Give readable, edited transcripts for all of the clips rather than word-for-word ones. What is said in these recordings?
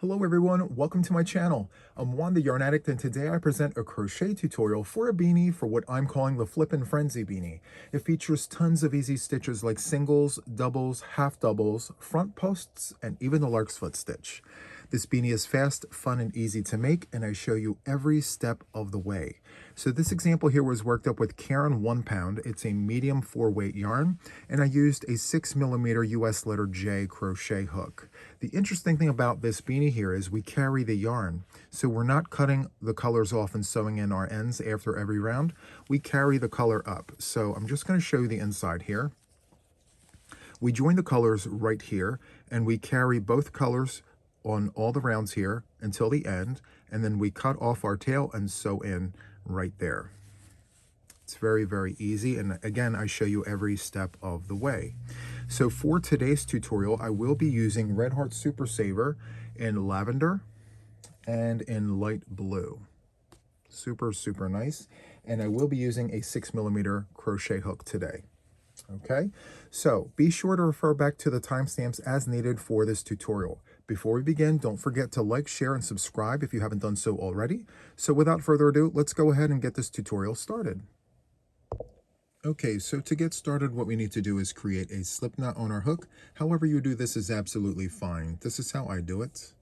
Hello everyone, welcome to my channel. I'm Juan the Yarn Addict, and today I present a crochet tutorial for a beanie for what I'm calling the Flippin' Frenzy Beanie. It features tons of easy stitches like singles, doubles, half doubles, front posts, and even the lark's foot stitch. This beanie is fast, fun, and easy to make, and I show you every step of the way. So this example here was worked up with Karen 1 pound. It's a medium 4-weight yarn, and I used a 6mm US letter J crochet hook. The interesting thing about this beanie here is we carry the yarn, so we're not cutting the colors off and sewing in our ends after every round. We carry the color up. So I'm just going to show you the inside here. We join the colors right here, and we carry both colors on all the rounds here until the end, and then we cut off our tail and sew in right there. It's very, very easy, and again, I show you every step of the way. So for today's tutorial, I will be using Red Heart Super Saver in lavender and in light blue. Super, super nice. And I will be using a 6mm crochet hook today. Okay, so be sure to refer back to the timestamps as needed for this tutorial. Before we begin, don't forget to like, share, and subscribe if you haven't done so already. So without further ado, let's go ahead and get this tutorial started. Okay, so to get started, what we need to do is create a slip knot on our hook. However you do this is absolutely fine. This is how I do it.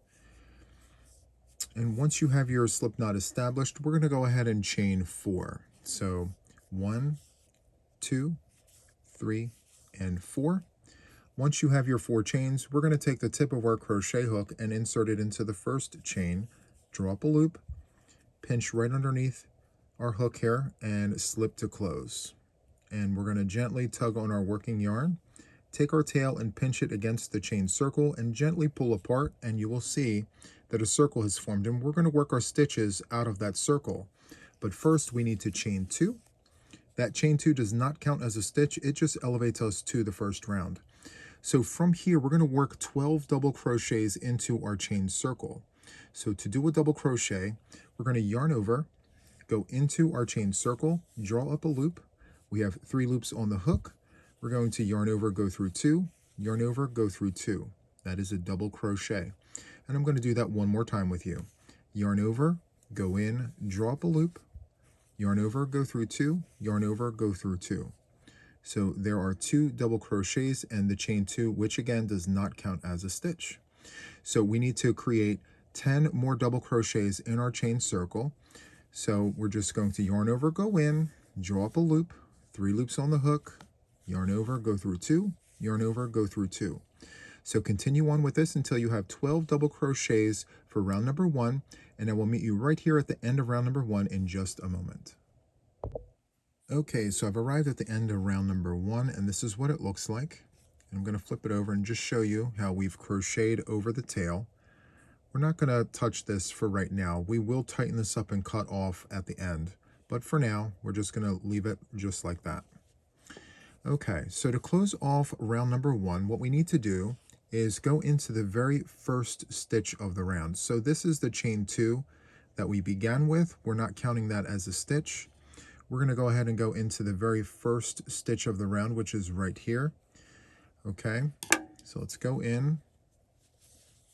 And once you have your slip knot established, we're going to go ahead and chain 4. So 1, 2, 3, and 4. Once you have your 4 chains, we're going to take the tip of our crochet hook and insert it into the first chain, draw up a loop, pinch right underneath our hook here, and slip to close. And we're going to gently tug on our working yarn, take our tail and pinch it against the chain circle and gently pull apart, and you will see that a circle has formed, and we're going to work our stitches out of that circle. But first we need to chain 2. That chain 2 does not count as a stitch, it just elevates us to the first round. So from here, we're going to work 12 double crochets into our chain circle. So to do a double crochet, we're going to yarn over, go into our chain circle, draw up a loop. We have 3 loops on the hook. We're going to yarn over, go through 2, yarn over, go through 2. That is a double crochet. And I'm going to do that one more time with you. Yarn over, go in, draw up a loop, yarn over, go through 2, yarn over, go through 2. So there are 2 double crochets and the chain 2, which again does not count as a stitch. So we need to create 10 more double crochets in our chain circle. So we're just going to yarn over, go in, draw up a loop, 3 loops on the hook, yarn over, go through 2, yarn over, go through 2. So continue on with this until you have 12 double crochets for round number 1, and I will meet you right here at the end of round number 1 in just a moment. Okay, so I've arrived at the end of round number 1, and this is what it looks like. I'm going to flip it over and just show you how we've crocheted over the tail. We're not going to touch this for right now. We will tighten this up and cut off at the end, but for now, we're just going to leave it just like that. Okay, so to close off round number 1, what we need to do is go into the very first stitch of the round. So this is the chain 2 that we began with. We're not counting that as a stitch. We're going to go ahead and go into the very first stitch of the round, which is right here. Okay, so let's go in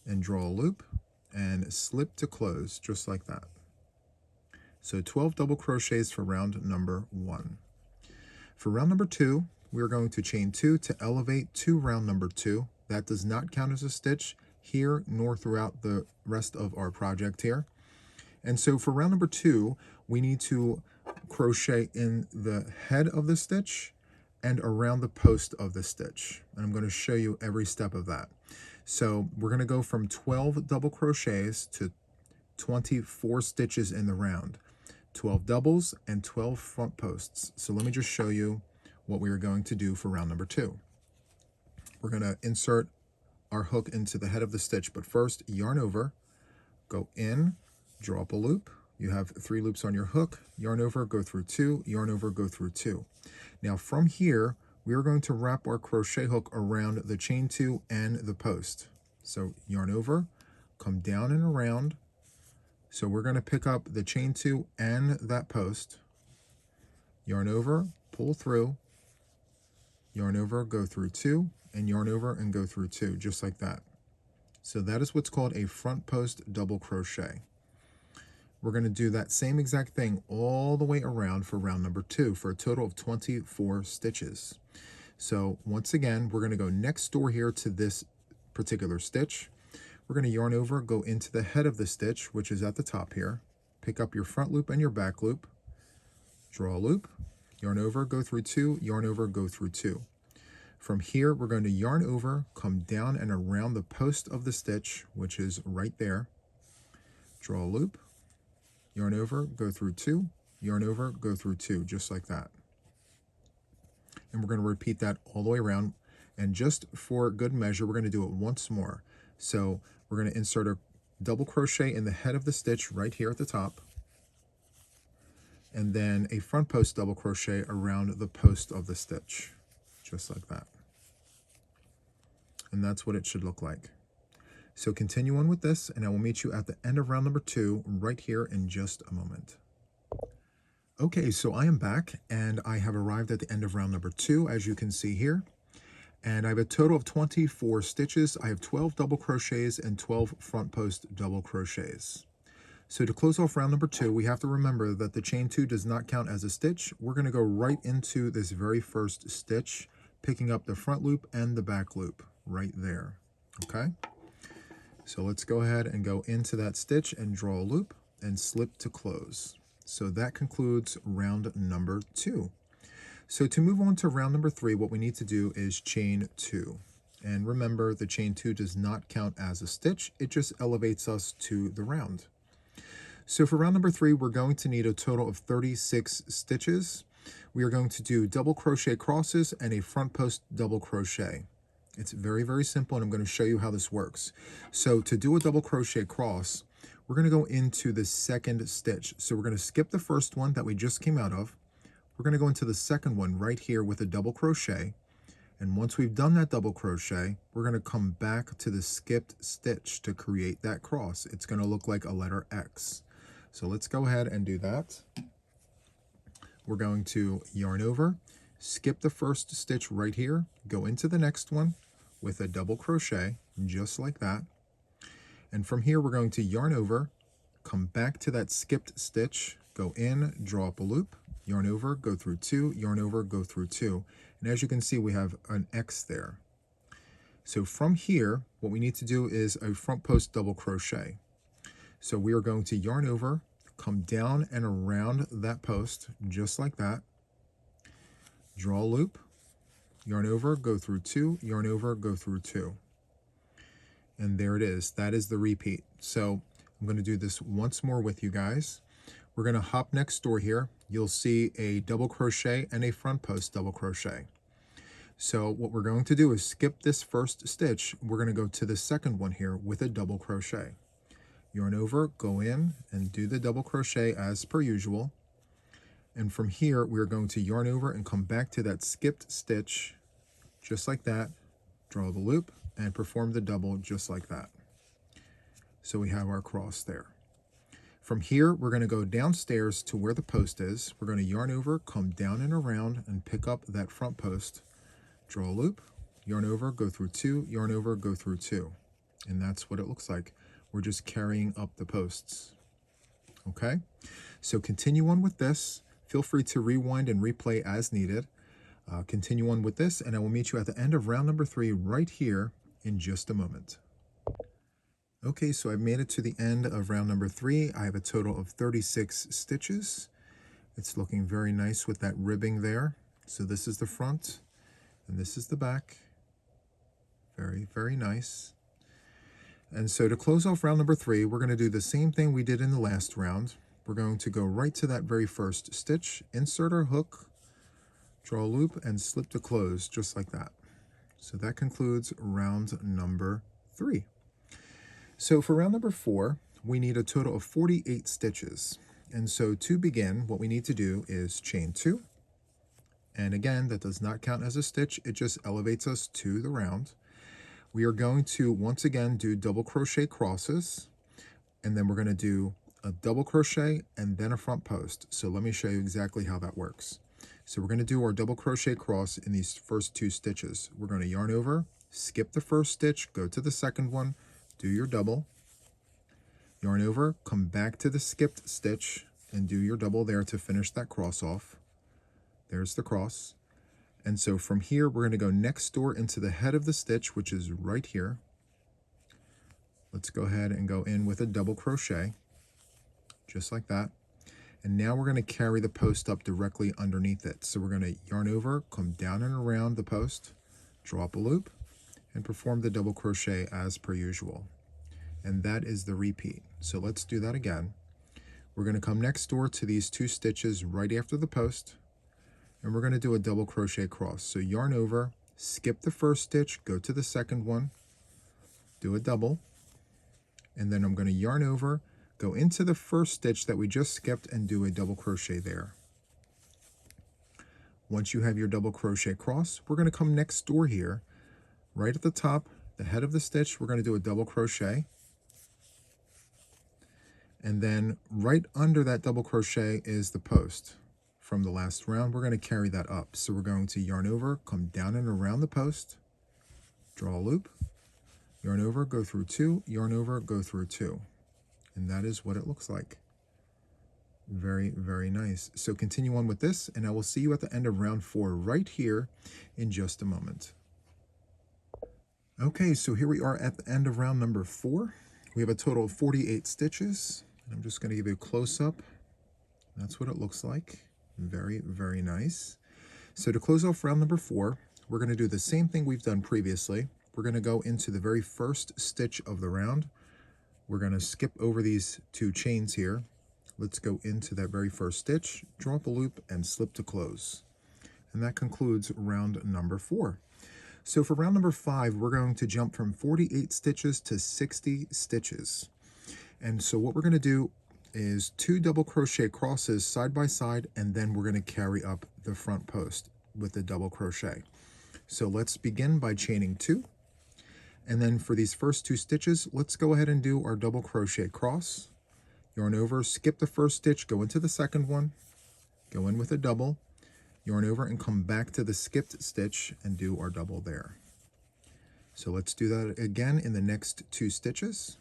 and draw a loop and slip to close, just like that. So 12 double crochets for round number 1. For round number 2, we're going to chain 2 to elevate to round number 2. That does not count as a stitch here nor throughout the rest of our project here. And so for round number 2, we need to crochet in the head of the stitch and around the post of the stitch. And I'm going to show you every step of that. So we're going to go from 12 double crochets to 24 stitches in the round. 12 doubles and 12 front posts. So let me just show you what we are going to do for round number 2. We're going to insert our hook into the head of the stitch, but first yarn over, go in, draw up a loop. You have 3 loops on your hook, yarn over, go through 2, yarn over, go through 2. Now from here, we are going to wrap our crochet hook around the chain 2 and the post. So yarn over, come down and around. So we're going to pick up the chain 2 and that post, yarn over, pull through, yarn over, go through 2, and yarn over and go through 2, just like that. So that is what's called a front post double crochet. We're going to do that same exact thing all the way around for round number 2 for a total of 24 stitches. So once again, we're going to go next door here to this particular stitch. We're going to yarn over, go into the head of the stitch, which is at the top here. Pick up your front loop and your back loop, draw a loop, yarn over, go through 2, yarn over, go through 2. From here, we're going to yarn over, come down and around the post of the stitch, which is right there. Draw a loop, yarn over, go through 2, yarn over, go through 2, just like that. And we're going to repeat that all the way around. And just for good measure, we're going to do it once more. So we're going to insert a double crochet in the head of the stitch right here at the top, and then a front post double crochet around the post of the stitch, just like that. And that's what it should look like. So continue on with this, and I will meet you at the end of round number 2 right here in just a moment. Okay, so I am back, and I have arrived at the end of round number 2, as you can see here. And I have a total of 24 stitches. I have 12 double crochets and 12 front post double crochets. So to close off round number 2, we have to remember that the chain 2 does not count as a stitch. We're going to go right into this very first stitch, picking up the front loop and the back loop right there. Okay? So let's go ahead and go into that stitch and draw a loop and slip to close. So that concludes round number 2. So to move on to round number 3, what we need to do is chain 2. And remember, the chain 2 does not count as a stitch. It just elevates us to the round. So for round number 3, we're going to need a total of 36 stitches. We are going to do double crochet crosses and a front post double crochet. It's very, very simple, and I'm going to show you how this works. So to do a double crochet cross, we're going to go into the second stitch. So we're going to skip the first one that we just came out of. We're going to go into the second one right here with a double crochet. And once we've done that double crochet, we're going to come back to the skipped stitch to create that cross. It's going to look like a letter X. So let's go ahead and do that. We're going to yarn over, skip the first stitch right here, go into the next one with a double crochet, just like that. And from here, we're going to yarn over, come back to that skipped stitch, go in, draw up a loop, yarn over, go through 2, yarn over, go through 2. And as you can see, we have an X there. So from here, what we need to do is a front post double crochet. So we are going to yarn over, come down and around that post, just like that. Draw a loop, yarn over, go through 2, yarn over, go through 2. And there it is. That is the repeat. So I'm going to do this once more with you guys. We're going to hop next door here. You'll see a double crochet and a front post double crochet. So what we're going to do is skip this first stitch. We're going to go to the second one here with a double crochet. Yarn over, go in, and do the double crochet as per usual. And from here, we're going to yarn over and come back to that skipped stitch, just like that. Draw the loop and perform the double just like that. So we have our cross there. From here, we're going to go downstairs to where the post is. We're going to yarn over, come down and around, and pick up that front post. Draw a loop, yarn over, go through 2, yarn over, go through 2. And that's what it looks like. We're just carrying up the posts. Okay? So continue on with this. Feel free to rewind and replay as needed. Continue on with this, and I will meet you at the end of round number 3 right here in just a moment. Okay, so I've made it to the end of round number 3. I have a total of 36 stitches. It's looking very nice with that ribbing there. So this is the front, and this is the back. Very, very nice. And so to close off round number 3, we're going to do the same thing we did in the last round. We're going to go right to that very first stitch, insert our hook, draw a loop, and slip to close, just like that. So that concludes round number 3. So for round number 4, we need a total of 48 stitches. And so to begin, what we need to do is chain 2. And again, that does not count as a stitch. It just elevates us to the round. We are going to, once again, do double crochet crosses. And then we're going to do a double crochet and then a front post. So let me show you exactly how that works. So we're going to do our double crochet cross in these first 2 stitches. We're going to yarn over, skip the first stitch, go to the second one, do your double, yarn over, come back to the skipped stitch, and do your double there to finish that cross off. There's the cross. And so from here, we're going to go next door into the head of the stitch, which is right here. Let's go ahead and go in with a double crochet, just like that. And now we're going to carry the post up directly underneath it. So we're going to yarn over, come down and around the post, draw up a loop, and perform the double crochet as per usual. And that is the repeat. So let's do that again. We're going to come next door to these two stitches right after the post, and we're going to do a double crochet cross. So yarn over, skip the first stitch, go to the second one, do a double, and then I'm going to yarn over, go into the first stitch that we just skipped and do a double crochet there. Once you have your double crochet cross, we're going to come next door here, right at the top, the head of the stitch, we're going to do a double crochet. And then right under that double crochet is the post from the last round. We're going to carry that up. So we're going to yarn over, come down and around the post, draw a loop, yarn over, go through two, yarn over, go through two. And that is what it looks like. Very, very nice. So continue on with this, and I will see you at the end of round 4 right here in just a moment. Okay, so here we are at the end of round number 4. We have a total of 48 stitches. I'm just going to give you a close-up. That's what it looks like. Very, very nice. So to close off round number 4, we're going to do the same thing we've done previously. We're going to go into the very first stitch of the round. We're going to skip over these 2 chains here. Let's go into that very first stitch, draw up a loop, and slip to close. And that concludes round number 4. So for round number 5, we're going to jump from 48 stitches to 60 stitches. And so what we're going to do is 2 double crochet crosses side by side, and then we're going to carry up the front post with the double crochet. So let's begin by chaining 2. And then for these first 2 stitches, let's go ahead and do our double crochet cross, yarn over, skip the first stitch, go into the second one, go in with a double, yarn over, and come back to the skipped stitch and do our double there. So let's do that again in the next 2 stitches.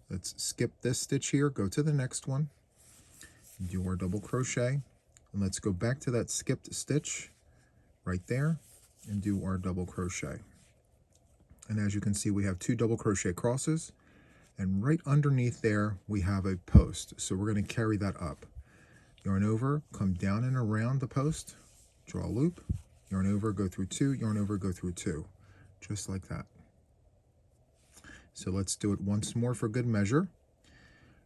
Let's skip this stitch here, go to the next one, do our double crochet, and let's go back to that skipped stitch right there and do our double crochet. And as you can see, we have 2 double crochet crosses, and right underneath there we have a post. So we're going to carry that up. Yarn over, come down and around the post, draw a loop, yarn over, go through 2, yarn over, go through 2, just like that. So let's do it once more for good measure.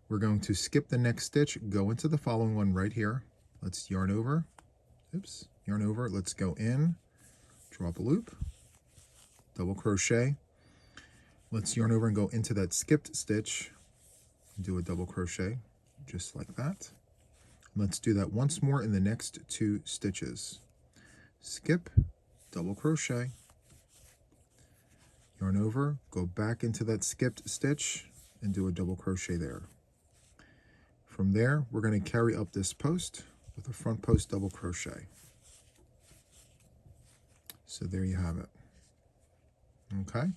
We're going to skip the next stitch, go into the following one right here. Let's yarn over, yarn over, let's go in, draw up a loop, double crochet. Let's yarn over and go into that skipped stitch, do a double crochet, just like that. Let's do that once more in the next 2 stitches. Skip, double crochet, yarn over, go back into that skipped stitch and do a double crochet there. From there, we're going to carry up this post with a front post double crochet. So there you have it. Okay,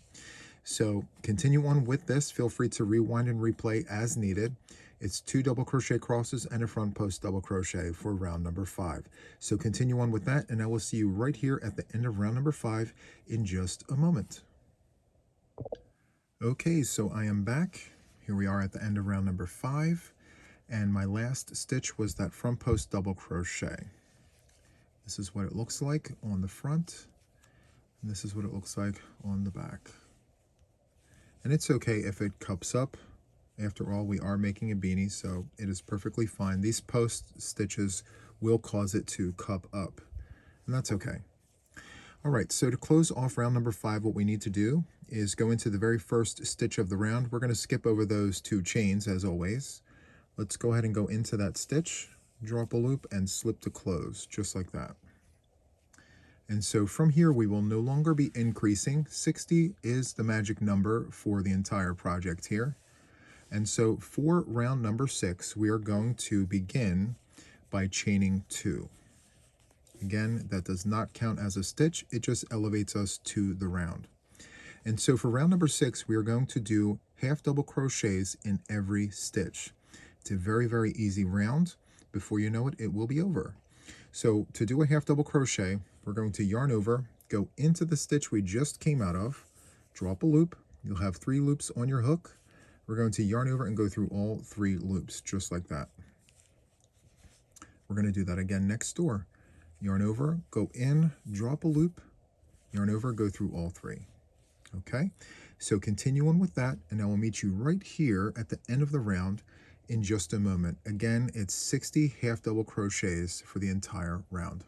so continue on with this. Feel free to rewind and replay as needed. It's 2 double crochet crosses and a front post double crochet for round number 5. So continue on with that, and I will see you right here at the end of round number 5 in just a moment. Okay, so I am back. Here we are at the end of round number 5, and my last stitch was that front post double crochet. This is what it looks like on the front, and this is what it looks like on the back. And it's okay if it cups up. After all, we are making a beanie, so it is perfectly fine. These post stitches will cause it to cup up, and that's okay. All right, so to close off round number 5, what we need to do is go into the very first stitch of the round. We're going to skip over those 2 chains as always. Let's go ahead and go into that stitch, draw up a loop, and slip to close, just like that. And so from here, we will no longer be increasing. 60 is the magic number for the entire project here. And so for round number 6, we are going to begin by chaining 2. Again, that does not count as a stitch. It just elevates us to the round. And so for round number 6, we are going to do half double crochets in every stitch. It's a very, very easy round. Before you know it, it will be over. So to do a half double crochet, we're going to yarn over, go into the stitch we just came out of, drop a loop. You'll have 3 loops on your hook. We're going to yarn over and go through all 3 loops, just like that. We're going to do that again next door. Yarn over, go in, drop a loop, yarn over, go through all 3. Okay, so continue on with that, and I will meet you right here at the end of the round in just a moment. Again, it's 60 half double crochets for the entire round.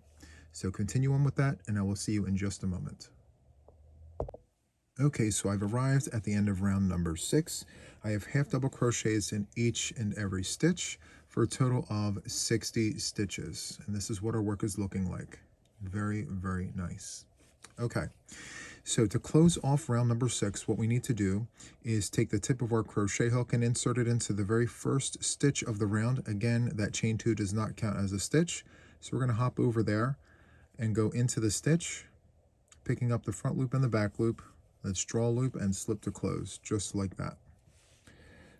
So continue on with that, and I will see you in just a moment. Okay, so I've arrived at the end of round number 6. I have half double crochets in each and every stitch for a total of 60 stitches. And this is what our work is looking like. Very, very nice. Okay, so to close off round number 6, what we need to do is take the tip of our crochet hook and insert it into the very first stitch of the round. Again, that chain 2 does not count as a stitch. So we're going to hop over there and go into the stitch, picking up the front loop and the back loop. Let's draw a loop and slip to close, just like that.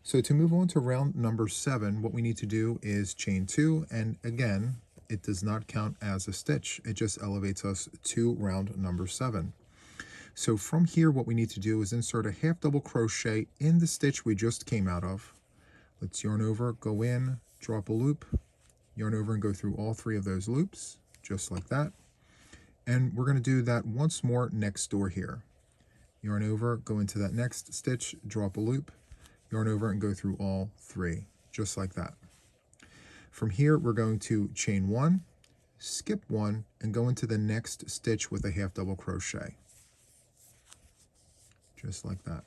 So to move on to round number 7, what we need to do is chain 2, and again, it does not count as a stitch. It just elevates us to round number 7. So from here, what we need to do is insert a half double crochet in the stitch we just came out of. Let's yarn over, go in, drop a loop, yarn over and go through all 3 of those loops, just like that. And we're going to do that once more next door here. Yarn over, go into that next stitch, drop a loop, yarn over and go through all 3, just like that. From here, we're going to chain 1, skip 1, and go into the next stitch with a half double crochet, just like that.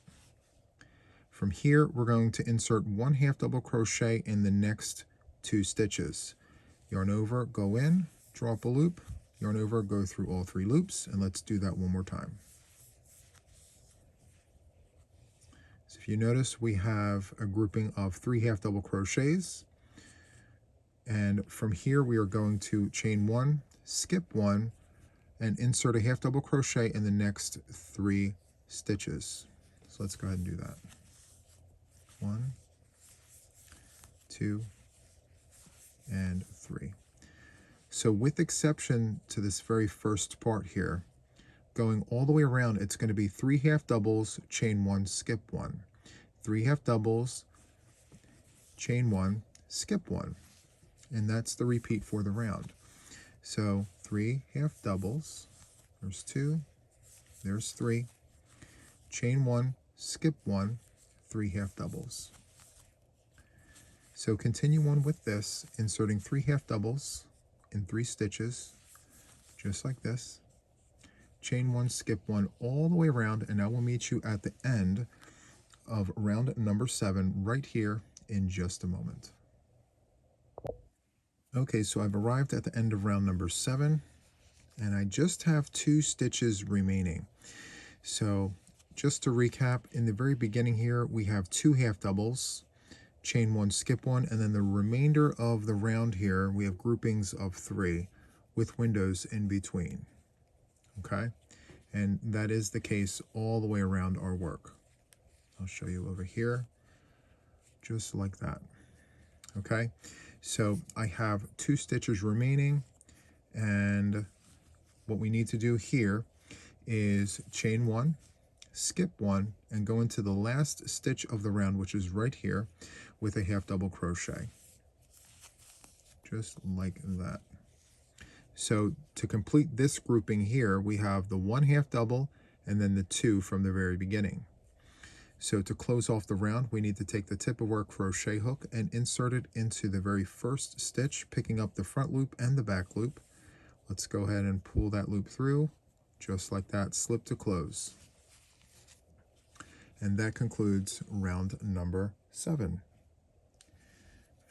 From here, we're going to insert 1 half double crochet in the next 2 stitches. Yarn over, go in, drop a loop, yarn over, go through all 3 loops, and let's do that one more time. So if you notice, we have a grouping of 3 half double crochets. And from here, we are going to chain 1, skip 1, and insert a half double crochet in the next 3 stitches. So let's go ahead and do that. 1, 2, and 3. So with exception to this very first part here, going all the way around, it's going to be 3 half doubles, chain 1, skip 1. 3 half doubles, chain 1, skip 1. And that's the repeat for the round. So 3 half doubles, there's 2, there's 3, chain 1, skip 1, 3 half doubles. So continue on with this, inserting 3 half doubles in 3 stitches, just like this. Chain 1, skip 1 all the way around, and I will meet you at the end of round number 7 right here in just a moment. Okay, so I've arrived at the end of round number 7, and I just have 2 stitches remaining. So just to recap, in the very beginning here, we have 2 half doubles, chain 1, skip 1, and then the remainder of the round here, we have groupings of 3 with windows in between. Okay, and that is the case all the way around our work. I'll show you over here, just like that. Okay, so I have 2 stitches remaining, and what we need to do here is chain 1, skip 1, and go into the last stitch of the round, which is right here, with a half double crochet, just like that. So to complete this grouping here, we have the 1 half double and then the 2 from the very beginning. So to close off the round, we need to take the tip of our crochet hook and insert it into the very first stitch, picking up the front loop and the back loop. Let's go ahead and pull that loop through, just like that, slip to close. And that concludes round number 7.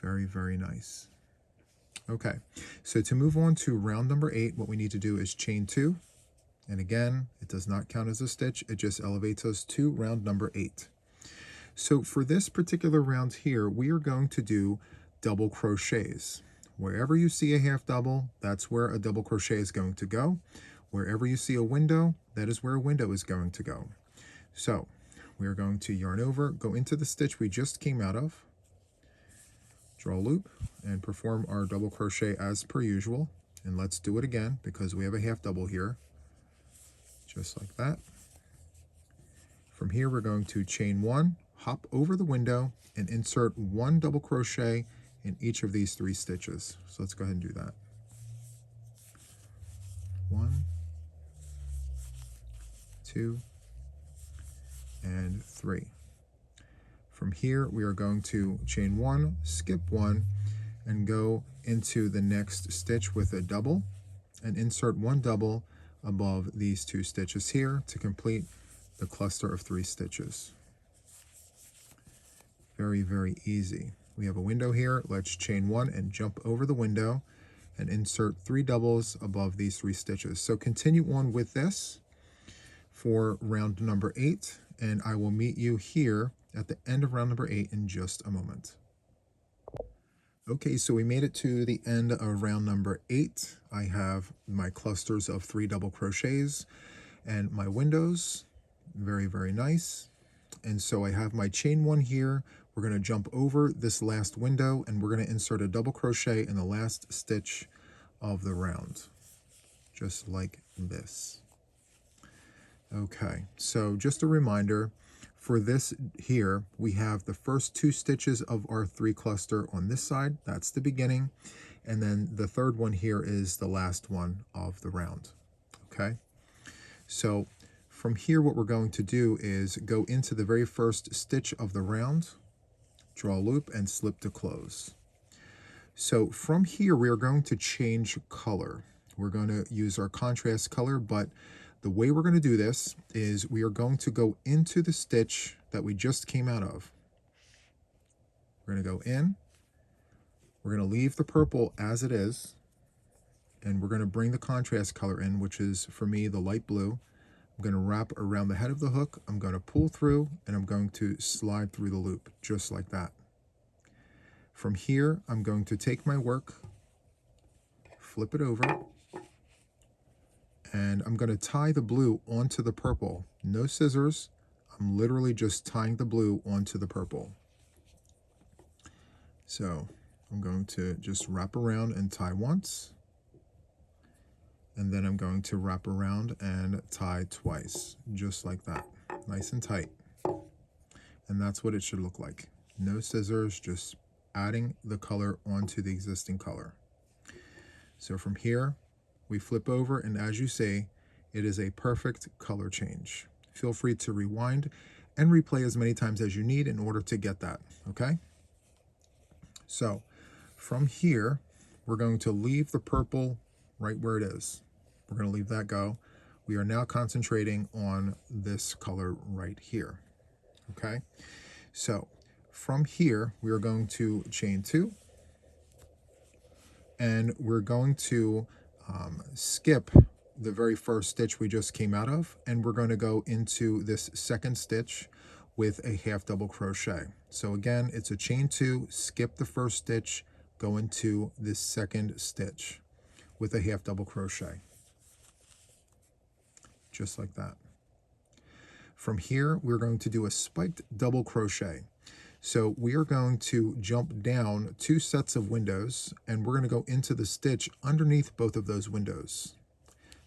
Very, very nice. Okay, so to move on to round number 8, what we need to do is chain 2. And again, it does not count as a stitch, it just elevates us to round number 8. So for this particular round here, we are going to do double crochets. Wherever you see a half double, that's where a double crochet is going to go. Wherever you see a window, that is where a window is going to go. So we are going to yarn over, go into the stitch we just came out of, draw a loop, and perform our double crochet as per usual. And let's do it again because we have a half double here, just like that. From here, we're going to chain 1, hop over the window, and insert 1 double crochet in each of these 3 stitches. So let's go ahead and do that. 1, 2, and 3. From here, we are going to chain 1, skip 1, and go into the next stitch with a double, and insert 1 double above these 2 stitches here to complete the cluster of 3 stitches. Very, very easy. We have a window here. Let's chain 1 and jump over the window and insert 3 doubles above these 3 stitches. So continue on with this for round number 8, and I will meet you here at the end of round number 8 in just a moment. Okay, so we made it to the end of round number 8. I have my clusters of 3 double crochets and my windows. Very, very nice. And so I have my chain 1 here. We're going to jump over this last window and we're going to insert a double crochet in the last stitch of the round, just like this. Okay, so just a reminder, for this here, we have the first 2 stitches of our 3 cluster on this side. That's the beginning. And then the third one here is the last one of the round. Okay, so from here, what we're going to do is go into the very first stitch of the round, draw a loop, and slip to close. So from here, we are going to change color. We're going to use our contrast color, but the way we're going to do this is we are going to go into the stitch that we just came out of. We're going to go in. We're going to leave the purple as it is, and we're going to bring the contrast color in, which is, for me, the light blue. I'm going to wrap around the head of the hook. I'm going to pull through, and I'm going to slide through the loop, just like that. From here, I'm going to take my work, flip it over, and I'm going to tie the blue onto the purple. No scissors. I'm literally just tying the blue onto the purple. So I'm going to just wrap around and tie once. And then I'm going to wrap around and tie twice, just like that. Nice and tight. And that's what it should look like. No scissors, just adding the color onto the existing color. So from here, we flip over, and as you see, it is a perfect color change. Feel free to rewind and replay as many times as you need in order to get that, okay? So from here, we're going to leave the purple right where it is. We're going to leave that go. We are now concentrating on this color right here, okay? So from here, we are going to chain 2, and we're going to skip the very first stitch we just came out of, and we're going to go into this second stitch with a half double crochet. So again, it's a chain 2, skip the first stitch, go into this second stitch with a half double crochet, just like that. From here, we're going to do a spiked double crochet. So we are going to jump down 2 sets of windows, and we're going to go into the stitch underneath both of those windows.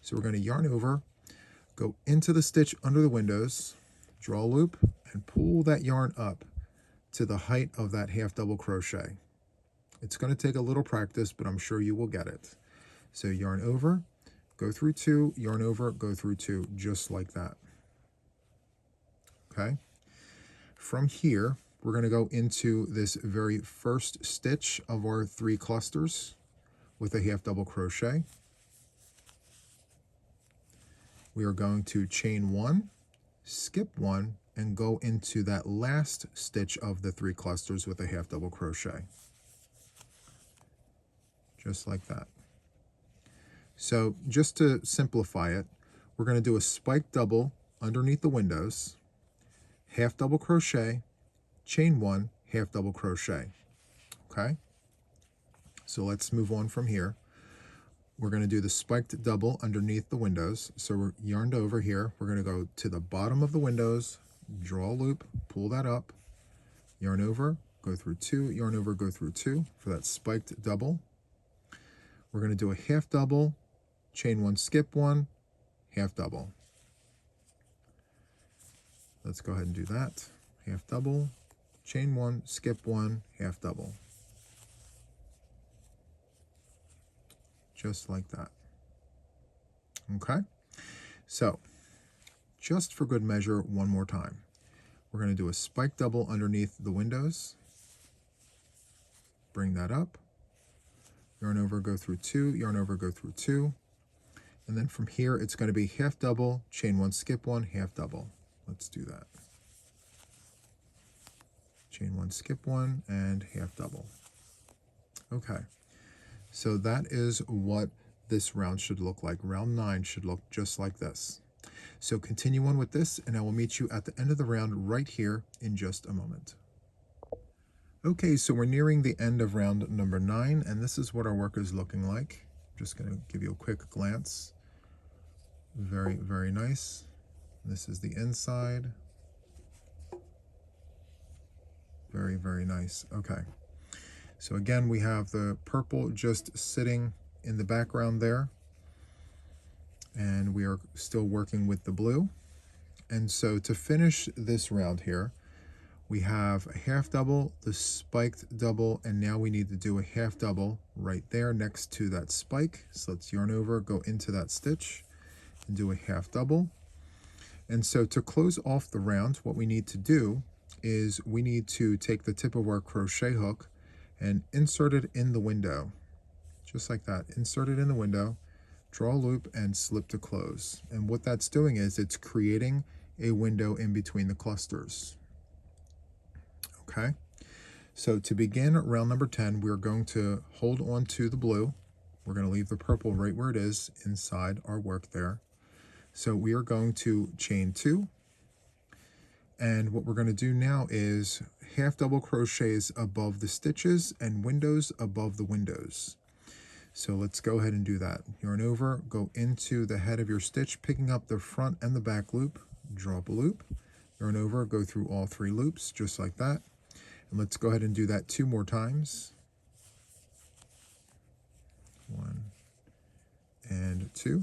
So we're going to yarn over, go into the stitch under the windows, draw a loop, and pull that yarn up to the height of that half double crochet. It's going to take a little practice, but I'm sure you will get it. So yarn over, go through 2, yarn over, go through 2, just like that. Okay? From here, we're going to go into this very first stitch of our 3 clusters with a half double crochet. We are going to chain 1, skip 1, and go into that last stitch of the 3 clusters with a half double crochet. Just like that. So just to simplify it, we're going to do a spiked double underneath the windows, half double crochet, chain 1, half double crochet. Okay? So let's move on from here. We're going to do the spiked double underneath the windows. So we're yarned over here. We're going to go to the bottom of the windows, draw a loop, pull that up, yarn over, go through 2, yarn over, go through 2 for that spiked double. We're going to do a half double, chain 1, skip 1, half double. Let's go ahead and do that. Half double, chain 1, skip 1, half double. Just like that. Okay? So, just for good measure, one more time. We're going to do a spike double underneath the windows. Bring that up. Yarn over, go through 2, yarn over, go through 2. And then from here, it's going to be half double, chain 1, skip 1, half double. Let's do that. Chain 1, skip 1, and half double. Okay. So that is what this round should look like. Round 9 should look just like this. So continue on with this, and I will meet you at the end of the round right here in just a moment. Okay, so we're nearing the end of round number 9, and this is what our work is looking like. I'm just going to give you a quick glance. Very, very nice. This is the inside. Very, very nice. Okay. So again, we have the purple just sitting in the background there. And we are still working with the blue. And so to finish this round here, we have a half double, the spiked double, and now we need to do a half double right there next to that spike. So let's yarn over, go into that stitch, and do a half double. And so to close off the round, what we need to do is we need to take the tip of our crochet hook and insert it in the window. Just like that. Insert it in the window, draw a loop, and slip to close. And what that's doing is it's creating a window in between the clusters. Okay? So to begin round number 10, we're going to hold on to the blue. We're going to leave the purple right where it is inside our work there. So we are going to chain 2. And what we're going to do now is half double crochets above the stitches and windows above the windows. So let's go ahead and do that. Yarn over, go into the head of your stitch, picking up the front and the back loop, draw up a loop, yarn over, go through all 3 loops, just like that. And let's go ahead and do that 2 more times. 1 and 2.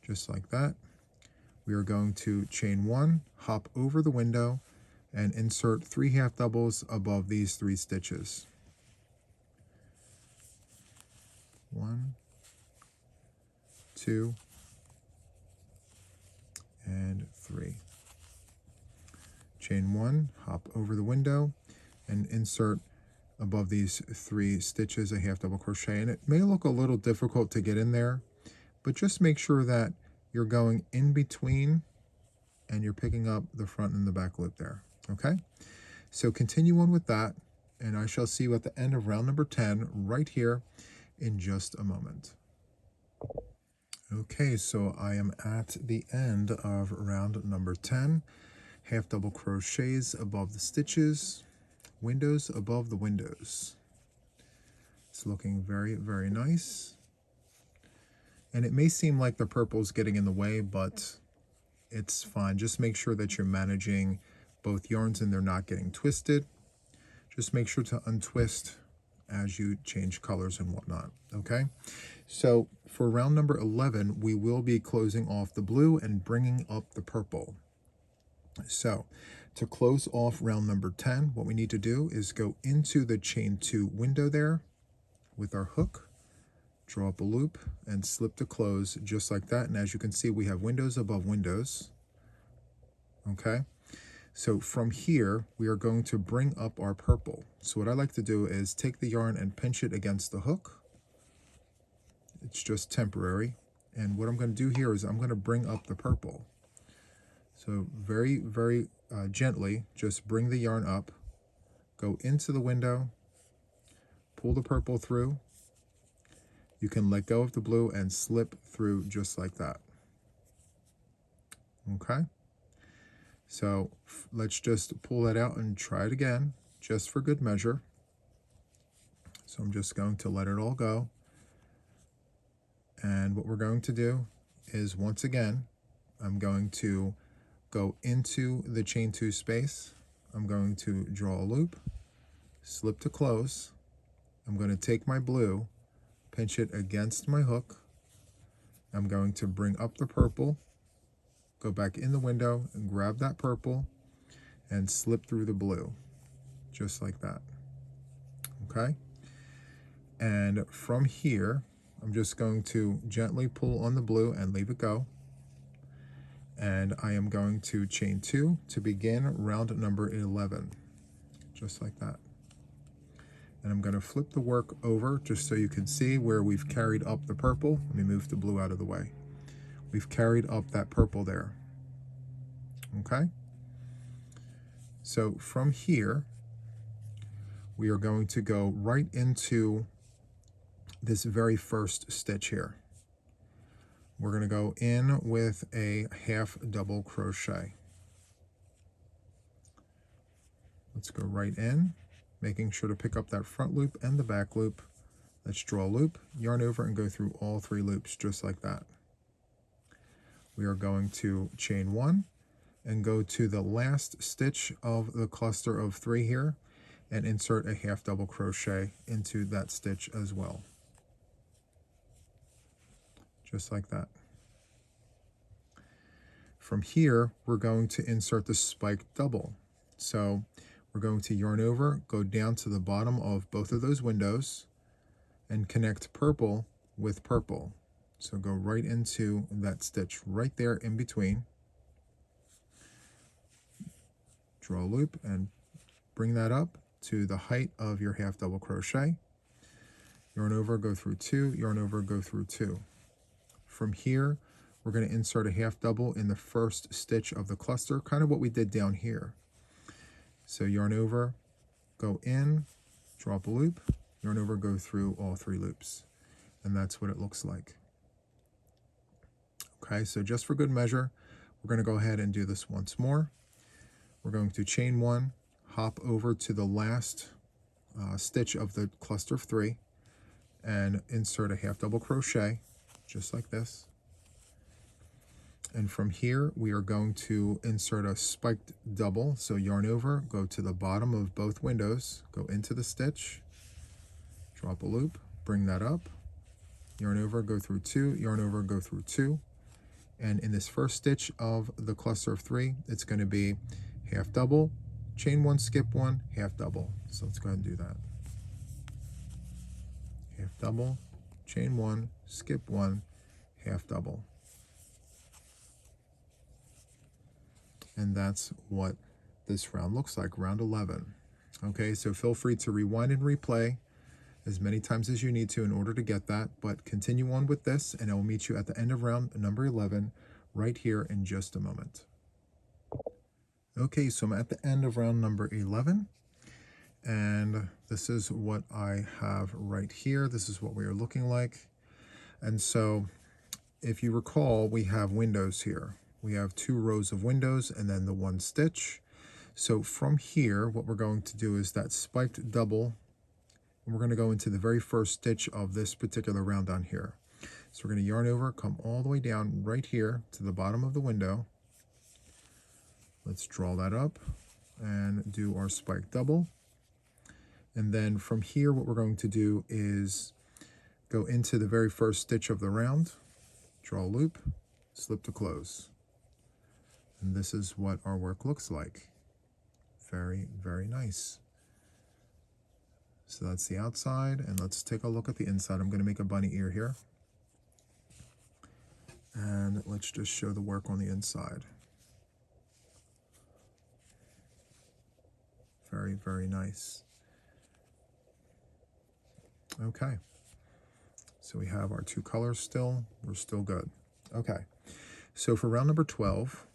Just like that. We are going to chain 1, hop over the window, and insert 3 half doubles above these 3 stitches. 1, 2, and 3. Chain 1, hop over the window, and insert above these 3 stitches a half double crochet. And it may look a little difficult to get in there, but just make sure that you're going in between and you're picking up the front and the back loop there. Okay? So continue on with that, and I shall see you at the end of round number 10 right here in just a moment. Okay, so I am at the end of round number 10. Half double crochets above the stitches, windows above the windows. It's looking very, very nice. And it may seem like the purple's getting in the way, but it's fine. Just make sure that you're managing both yarns and they're not getting twisted. Just make sure to untwist as you change colors and whatnot, okay? So for round number 11, we will be closing off the blue and bringing up the purple. So to close off round number 10, what we need to do is go into the chain 2 window there with our hook, draw up a loop, and slip to close just like that. And as you can see, we have windows above windows, okay? So from here, we are going to bring up our purple. So what I like to do is take the yarn and pinch it against the hook. It's just temporary. And what I'm going to do here is I'm going to bring up the purple. So very, very gently, just bring the yarn up, go into the window, pull the purple through. You can let go of the blue and slip through just like that. Okay? So let's just pull that out and try it again, just for good measure. So I'm just going to let it all go. And what we're going to do is, once again, I'm going to go into the chain 2 space. I'm going to draw a loop, slip to close. I'm going to take my blue, pinch it against my hook. I'm going to bring up the purple, go back in the window and grab that purple and slip through the blue, just like that. Okay? And from here, I'm just going to gently pull on the blue and leave it go. And I am going to chain 2 to begin round number 11, just like that. And I'm going to flip the work over just so you can see where we've carried up the purple. Let me move the blue out of the way. We've carried up that purple there. Okay? So from here, we are going to go right into this very first stitch here. We're going to go in with a half double crochet. Let's go right in, making sure to pick up that front loop and the back loop. Let's draw a loop, yarn over, and go through all 3 loops just like that. We are going to chain 1 and go to the last stitch of the cluster of 3 here and insert a half double crochet into that stitch as well. Just like that. From here, we're going to insert the spiked double. So we're going to yarn over, go down to the bottom of both of those windows, and connect purple with purple. So go right into that stitch right there in between. Draw a loop and bring that up to the height of your half double crochet. Yarn over, go through 2, yarn over, go through 2. From here, we're going to insert a half double in the first stitch of the cluster, kind of what we did down here. So yarn over, go in, drop a loop, yarn over, go through all 3 loops. And that's what it looks like. Okay, so just for good measure, we're going to go ahead and do this once more. We're going to chain 1, hop over to the last stitch of the cluster of 3, and insert a half double crochet, just like this. And from here, we are going to insert a spiked double. So yarn over, go to the bottom of both windows, go into the stitch, drop a loop, bring that up, yarn over, go through 2, yarn over, go through 2. And in this first stitch of the cluster of 3, it's going to be half double, chain 1, skip 1, half double. So let's go ahead and do that. Half double, chain 1, skip 1, half double. And that's what this round looks like, round 11. Okay, so feel free to rewind and replay as many times as you need to in order to get that, but continue on with this, and I will meet you at the end of round number 11 right here in just a moment. Okay, so I'm at the end of round number 11, and this is what I have right here. This is what we are looking like. And so if you recall, we have windows here. We have 2 rows of windows and then the 1 stitch. So from here, what we're going to do is that spiked double, and we're going to go into the very first stitch of this particular round down here. So we're going to yarn over, come all the way down right here to the bottom of the window. Let's draw that up and do our spiked double. And then from here, what we're going to do is go into the very first stitch of the round, draw a loop, slip to close. And this is what our work looks like. Very, very nice. So that's the outside, and let's take a look at the inside. I'm going to make a bunny ear here. And let's just show the work on the inside. Very, very nice. Okay. So we have our 2 colors still. We're still good. Okay. So for round number 12,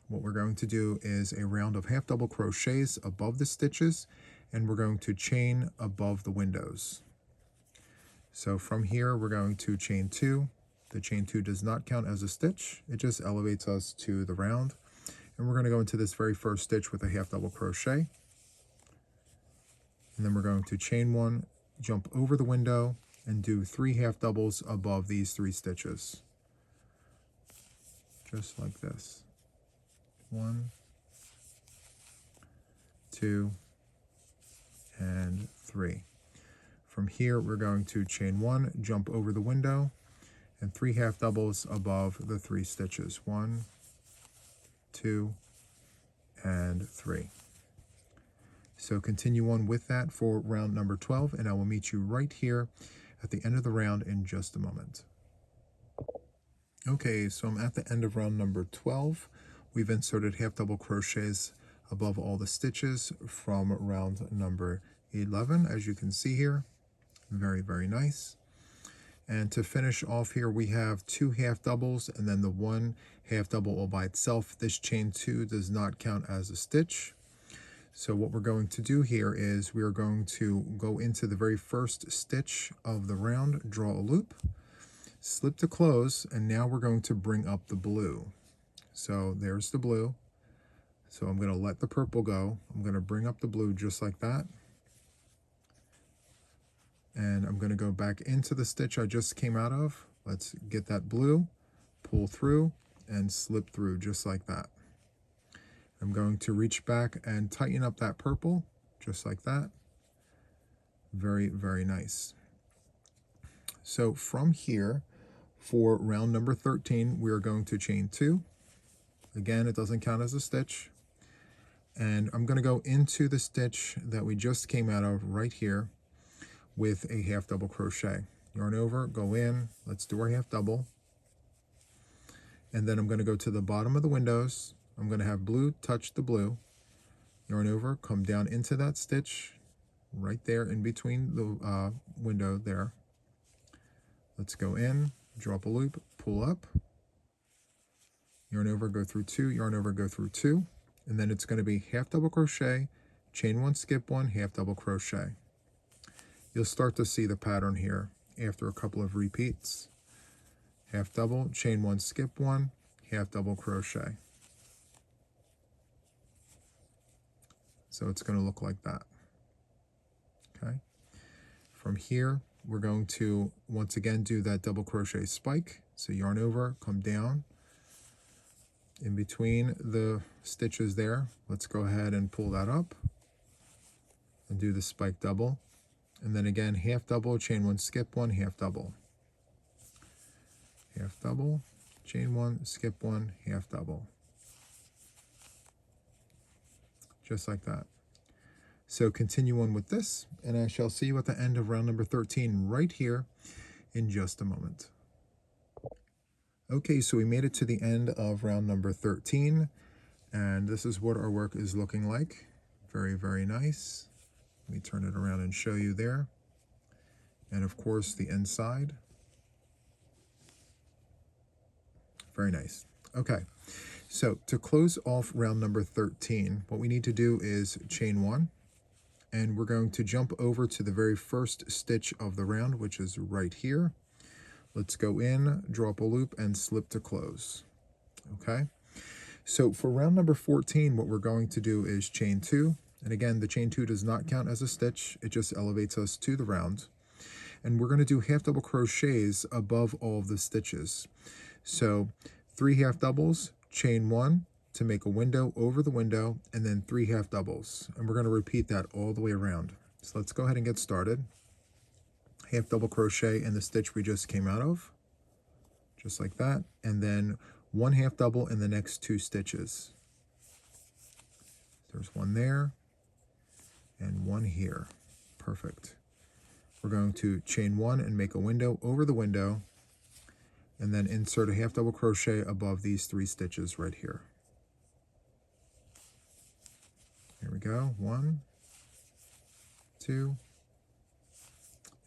what we're going to do is a round of half double crochets above the stitches, and we're going to chain above the windows. So from here, we're going to chain 2. The chain 2 does not count as a stitch. It just elevates us to the round. And we're going to go into this very first stitch with a half double crochet. And then we're going to chain 1, jump over the window, and do 3 half doubles above these 3 stitches. Just like this. 1, 2, and 3. From here, we're going to chain 1, jump over the window, and 3 half doubles above the 3 stitches. 1, 2, and 3. So continue on with that for round number 12, and I will meet you right here at the end of the round in just a moment. Okay, so I'm at the end of round number 12. We've inserted half double crochets above all the stitches from round number 11, as you can see here. Very, very nice. And to finish off here, we have 2 half doubles and then the 1 half double all by itself. This chain 2 does not count as a stitch. So what we're going to do here is we are going to go into the very first stitch of the round, draw a loop, slip to close, and now we're going to bring up the blue. So there's the blue. So I'm going to let the purple go. I'm going to bring up the blue just like that. And I'm going to go back into the stitch I just came out of. Let's get that blue, pull through, and slip through just like that. I'm going to reach back and tighten up that purple just like that. Very, very nice. So from here, for round number 13, we are going to chain 2. Again, it doesn't count as a stitch. And I'm going to go into the stitch that we just came out of right here with a half double crochet. Yarn over, go in, let's do our half double. And then I'm going to go to the bottom of the windows. I'm going to have blue touch the blue. Yarn over, come down into that stitch right there in between the window there. Let's go in, drop a loop, pull up. Yarn over, go through 2, yarn over, go through 2. And then it's going to be half double crochet, chain 1, skip 1, half double crochet. You'll start to see the pattern here after a couple of repeats. Half double, chain 1, skip 1, half double crochet. So it's going to look like that. Okay. From here, we're going to once again do that double crochet spike. So yarn over, come down in between the stitches there. Let's go ahead and pull that up and do the spike double. And then again, half double, chain 1, skip 1, half double. Half double, chain 1, skip 1, half double. Just like that. So continue on with this, and I shall see you at the end of round number 13 right here in just a moment. Okay, so we made it to the end of round number 13, and this is what our work is looking like. Very, very nice. Let me turn it around and show you there. And of course, the inside. Very nice. Okay, so to close off round number 13, what we need to do is chain 1, and we're going to jump over to the very first stitch of the round, which is right here. Let's go in, drop a loop, and slip to close. Okay, so for round number 14, what we're going to do is chain 2. And again, the chain 2 does not count as a stitch. It just elevates us to the round. And we're going to do half double crochets above all of the stitches. So 3 half doubles, chain 1 to make a window over the window, and then 3 half doubles. And we're going to repeat that all the way around. So let's go ahead and get started. Half double crochet in the stitch we just came out of, just like that. And then 1 half double in the next 2 stitches. There's one there and one here. Perfect. We're going to chain 1 and make a window over the window, and then insert a half double crochet above these 3 stitches right here. Here we go. 1, 2,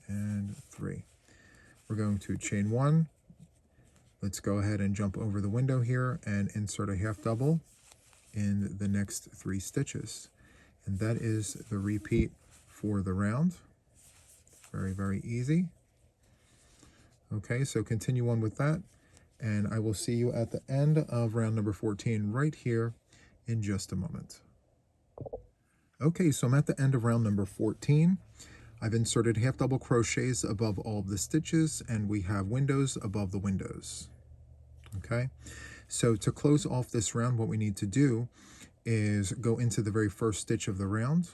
and 3. We're going to chain 1. Let's go ahead and jump over the window here and insert a half double in the next 3 stitches. And that is the repeat for the round. Very, very easy. Okay, so continue on with that, and I will see you at the end of round number 14 right here in just a moment. Okay, so I'm at the end of round number 14. I've inserted half double crochets above all of the stitches, and we have windows above the windows. Okay, So to close off this round, what we need to do is go into the very first stitch of the round,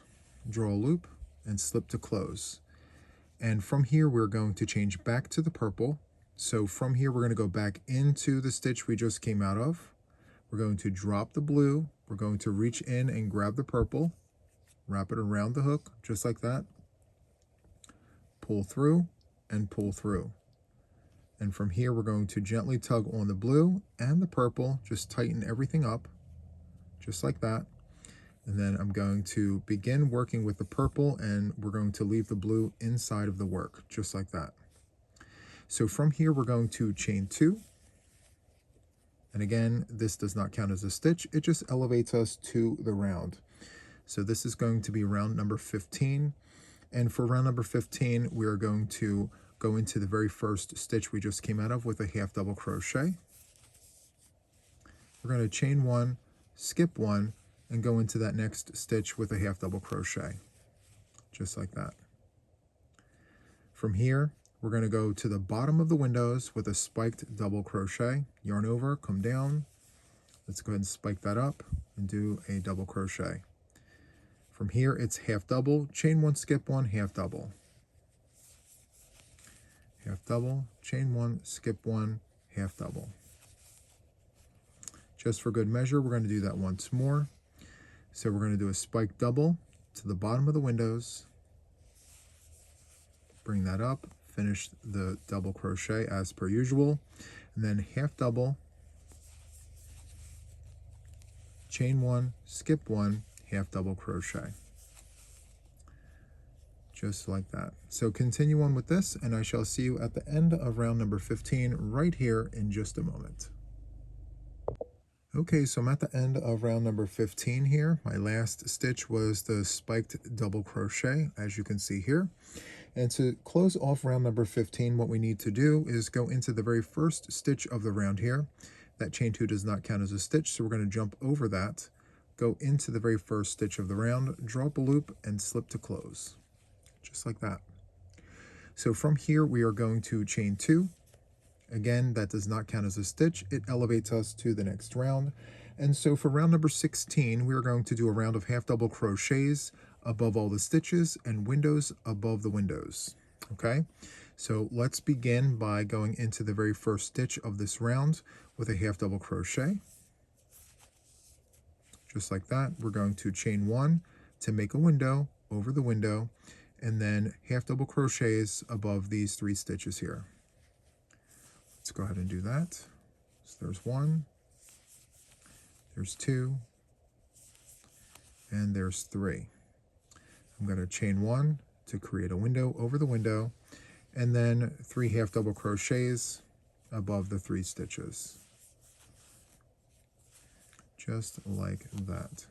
draw a loop, and slip to close. And from here, we're going to change back to the purple. So from here, we're going to go back into the stitch we just came out of. We're going to drop the blue. We're going to reach in and grab the purple, wrap it around the hook, just like that. Pull through and pull through. And from here, we're going to gently tug on the blue and the purple, just tighten everything up, just like that. And then I'm going to begin working with the purple, and we're going to leave the blue inside of the work, just like that. So from here, we're going to chain 2. And again, this does not count as a stitch. It just elevates us to the round. So this is going to be round number 15. And for round number 15, we are going to go into the very first stitch we just came out of with a half double crochet. We're going to chain 1, skip 1, and go into that next stitch with a half double crochet, just like that. From here, we're going to go to the bottom of the windows with a spiked double crochet, yarn over, come down. Let's go ahead and spike that up and do a double crochet. From here, it's half double, chain 1, skip 1, half double. Half double, chain 1, skip 1, half double. Just for good measure, we're going to do that once more. So we're going to do a spike double to the bottom of the windows, bring that up, finish the double crochet as per usual, and then half double, chain 1, skip 1, half double crochet. Just like that. So continue on with this, and I shall see you at the end of round number 15 right here in just a moment. Okay, so I'm at the end of round number 15 here. My last stitch was the spiked double crochet, as you can see here. And to close off round number 15, what we need to do is go into the very first stitch of the round here. That chain 2 does not count as a stitch, so we're going to jump over that, go into the very first stitch of the round, drop a loop, and slip to close, just like that. So from here, we are going to chain 2. Again, that does not count as a stitch. It elevates us to the next round. And so for round number 16, we are going to do a round of half double crochets above all the stitches and windows above the windows. Okay, so let's begin by going into the very first stitch of this round with a half double crochet. Just like that, we're going to chain 1 to make a window over the window, and then half double crochets above these 3 stitches here. Let's go ahead and do that. So there's 1, there's 2, and there's 3. I'm going to chain 1 to create a window over the window, and then 3 half double crochets above the 3 stitches. Just like that.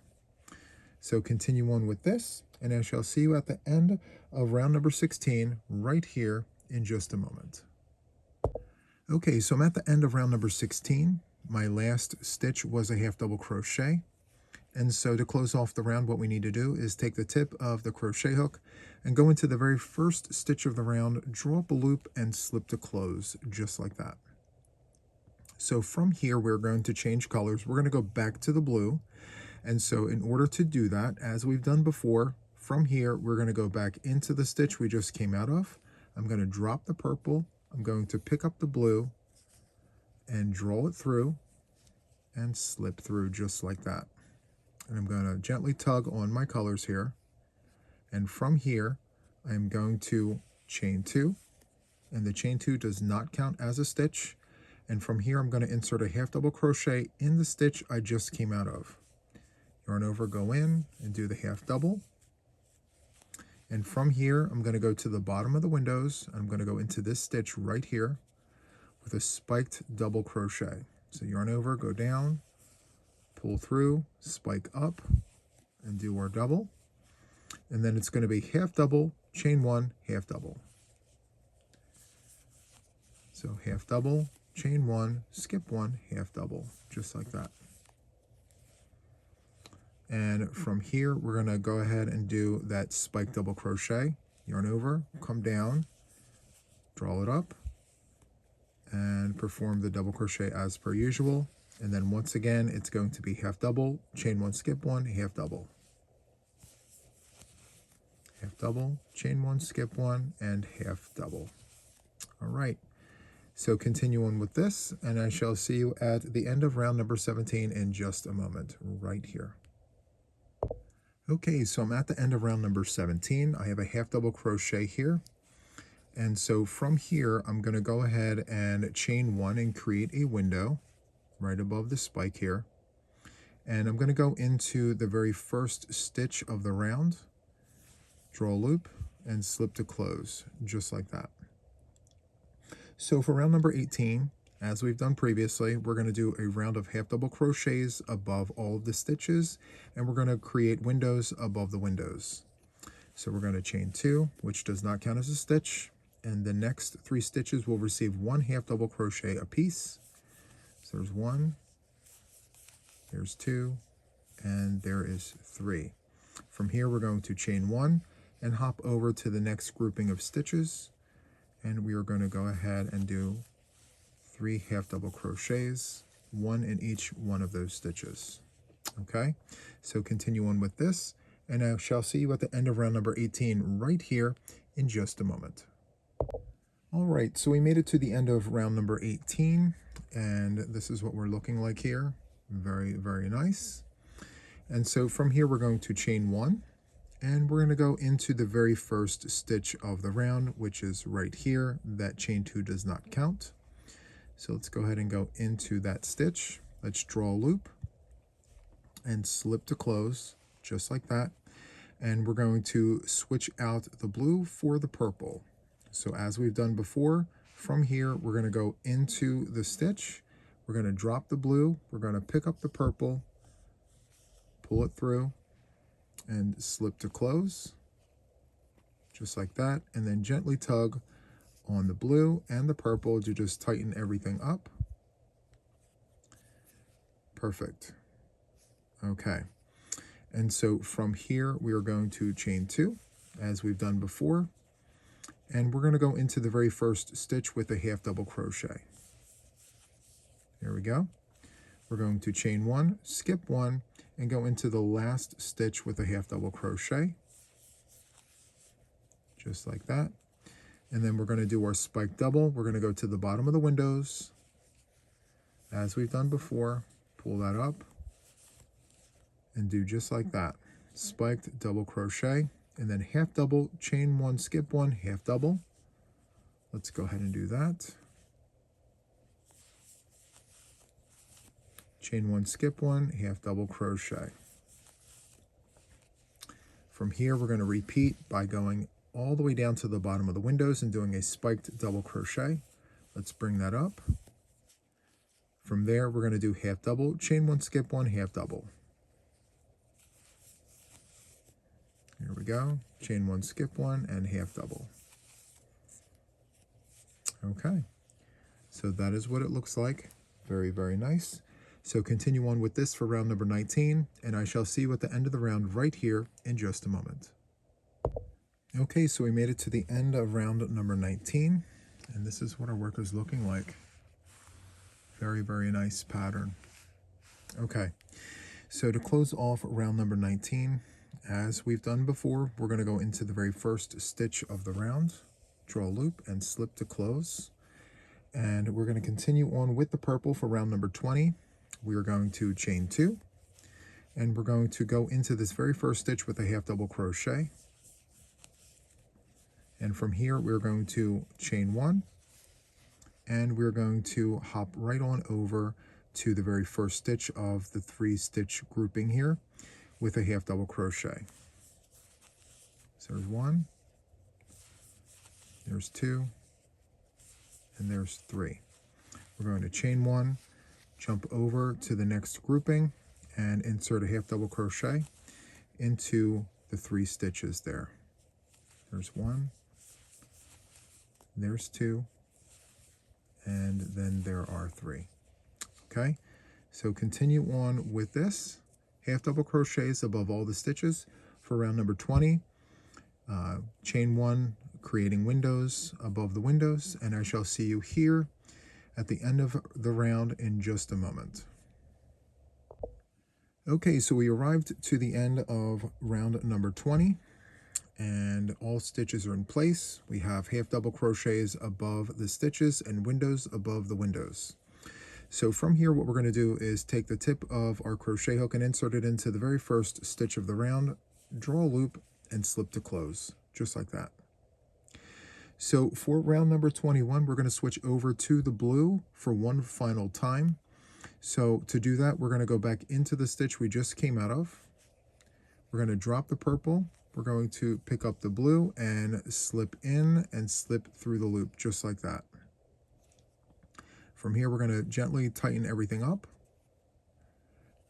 So continue on with this, and I shall see you at the end of round number 16 right here in just a moment. Okay, so I'm at the end of round number 16. My last stitch was a half double crochet. And so to close off the round, what we need to do is take the tip of the crochet hook and go into the very first stitch of the round, draw up a loop, and slip to close, just like that. So from here, we're going to change colors. We're going to go back to the blue. And so in order to do that, as we've done before, from here, we're going to go back into the stitch we just came out of. I'm going to drop the purple. I'm going to pick up the blue and draw it through and slip through just like that. And I'm going to gently tug on my colors here. And from here, I'm going to chain 2. And the chain 2 does not count as a stitch. And from here, I'm going to insert a half double crochet in the stitch I just came out of. Yarn over, go in, and do the half double. And from here, I'm going to go to the bottom of the windows. I'm going to go into this stitch right here with a spiked double crochet. So yarn over, go down, pull through, spike up, and do our double. And then it's going to be half double, chain 1, half double. So half double, chain 1, skip 1, half double, just like that. And from here, we're going to go ahead and do that spike double crochet, yarn over, come down, draw it up, and perform the double crochet as per usual. And then once again, it's going to be half double, chain one, skip one, half double. Half double, chain one, skip one, and half double. All right. So continue on with this, and I shall see you at the end of round number 17 in just a moment, right here. Okay, so I'm at the end of round number 17. I have a half double crochet here. And so from here, I'm going to go ahead and chain one and create a window right above the spike here. And I'm going to go into the very first stitch of the round, draw a loop, and slip to close, just like that. So for round number 18, as we've done previously, we're going to do a round of half double crochets above all of the stitches, and we're going to create windows above the windows. So we're going to chain two, which does not count as a stitch, and the next three stitches will receive one half double crochet apiece. So there's one, there's two, and there is three. From here, we're going to chain one and hop over to the next grouping of stitches, and we are going to go ahead and do three half double crochets, one in each one of those stitches. Okay, so continue on with this, and I shall see you at the end of round number 18 right here in just a moment. All right, so we made it to the end of round number 18, and this is what we're looking like here. Very, very nice. And so from here, we're going to chain one, and we're going to go into the very first stitch of the round, which is right here. That chain two does not count. So let's go ahead and go into that stitch. Let's draw a loop and slip to close, just like that. And we're going to switch out the blue for the purple. So as we've done before, from here, we're going to go into the stitch. We're going to drop the blue. We're going to pick up the purple, pull it through, and slip to close, just like that. And then gently tug on the blue and the purple to just tighten everything up. Perfect. Okay. And so from here, we are going to chain two, as we've done before. And we're going to go into the very first stitch with a half double crochet. Here we go. We're going to chain one, skip one, and go into the last stitch with a half double crochet. Just like that. And then we're going to do our spike double. We're going to go to the bottom of the windows, as we've done before. Pull that up and do just like that. Spiked double crochet, and then half double, chain one, skip one, half double. Let's go ahead and do that. Chain one, skip one, half double crochet. From here, we're going to repeat by going all the way down to the bottom of the windows and doing a spiked double crochet. Let's bring that up. From there, we're going to do half double, chain one, skip one, half double. Here we go. Chain one, skip one, and half double. Okay. So that is what it looks like. Very, very nice. So continue on with this for round number 19, and I shall see you at the end of the round right here in just a moment. Okay, so we made it to the end of round number 19, and this is what our work is looking like. Very, very nice pattern. Okay, so to close off round number 19, as we've done before, we're going to go into the very first stitch of the round, draw a loop, and slip to close. And we're going to continue on with the purple for round number 20. We are going to chain two, and we're going to go into this very first stitch with a half double crochet. And from here, we're going to chain one, and we're going to hop right on over to the very first stitch of the three stitch grouping here with a half double crochet. So there's one, there's two, and there's three. We're going to chain one, jump over to the next grouping, and insert a half double crochet into the three stitches there. There's one, there's two, and then there are three. Okay, so continue on with this. Half double crochets above all the stitches for round number 20. Chain one, creating windows above the windows, and I shall see you here at the end of the round in just a moment. Okay, so we arrived to the end of round number 20, and all stitches are in place. We have half double crochets above the stitches and windows above the windows. So from here, what we're going to do is take the tip of our crochet hook and insert it into the very first stitch of the round, draw a loop, and slip to close, just like that. So for round number 21, we're going to switch over to the blue for one final time. So to do that, we're going to go back into the stitch we just came out of. We're going to drop the purple. We're going to pick up the blue and slip in and slip through the loop, just like that. From here, we're going to gently tighten everything up.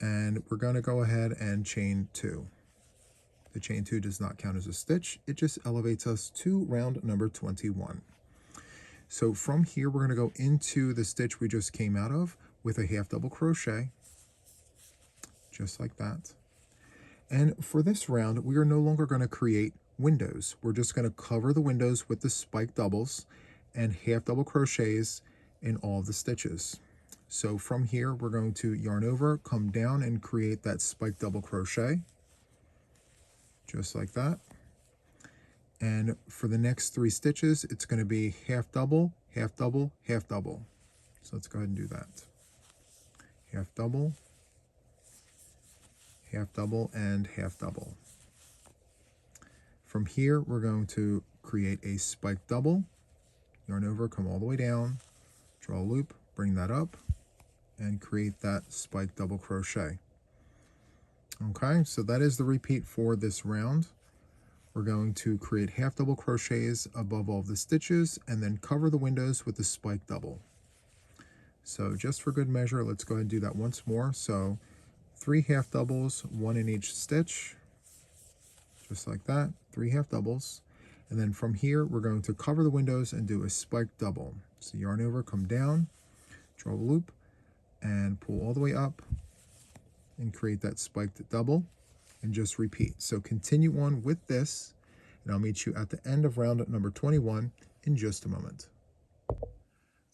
And we're going to go ahead and chain 2. The chain 2 does not count as a stitch. It just elevates us to round number 21. So from here, we're going to go into the stitch we just came out of with a half double crochet, just like that. And for this round, we are no longer going to create windows. We're just going to cover the windows with the spike doubles and half double crochets in all the stitches. So from here, we're going to yarn over, come down, and create that spike double crochet, just like that. And for the next 3 stitches, it's going to be half double, half double, half double. So let's go ahead and do that. Half double, and half double. From here, we're going to create a spike double, yarn over, come all the way down, draw a loop, bring that up, and create that spike double crochet. Okay, so that is the repeat for this round. We're going to create half double crochets above all the stitches and then cover the windows with the spike double. So just for good measure, let's go ahead and do that once more. So 3 half doubles, 1 in each stitch, just like that, 3 half doubles. And then from here, we're going to cover the windows and do a spike double. So yarn over, come down, draw a loop, and pull all the way up and create that spiked double, and just repeat. So continue on with this, and I'll meet you at the end of round number 21 in just a moment.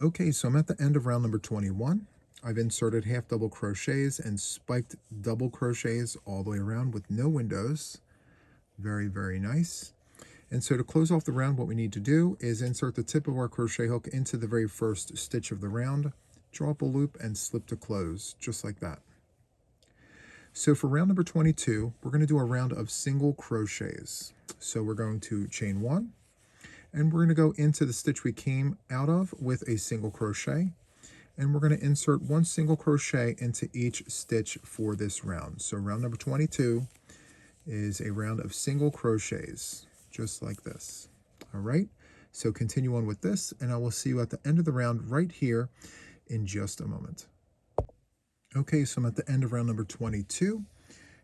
Okay, so I'm at the end of round number 21. I've inserted half double crochets and spiked double crochets all the way around with no windows. Very, very nice. And so to close off the round, what we need to do is insert the tip of our crochet hook into the very first stitch of the round, draw up a loop, and slip to close, just like that. So for round number 22, we're going to do a round of single crochets. So we're going to chain 1, and we're going to go into the stitch we came out of with a single crochet, and we're going to insert 1 single crochet into each stitch for this round. So round number 22 is a round of single crochets, just like this. All right, so continue on with this, and I will see you at the end of the round right here in just a moment. Okay, so I'm at the end of round number 22.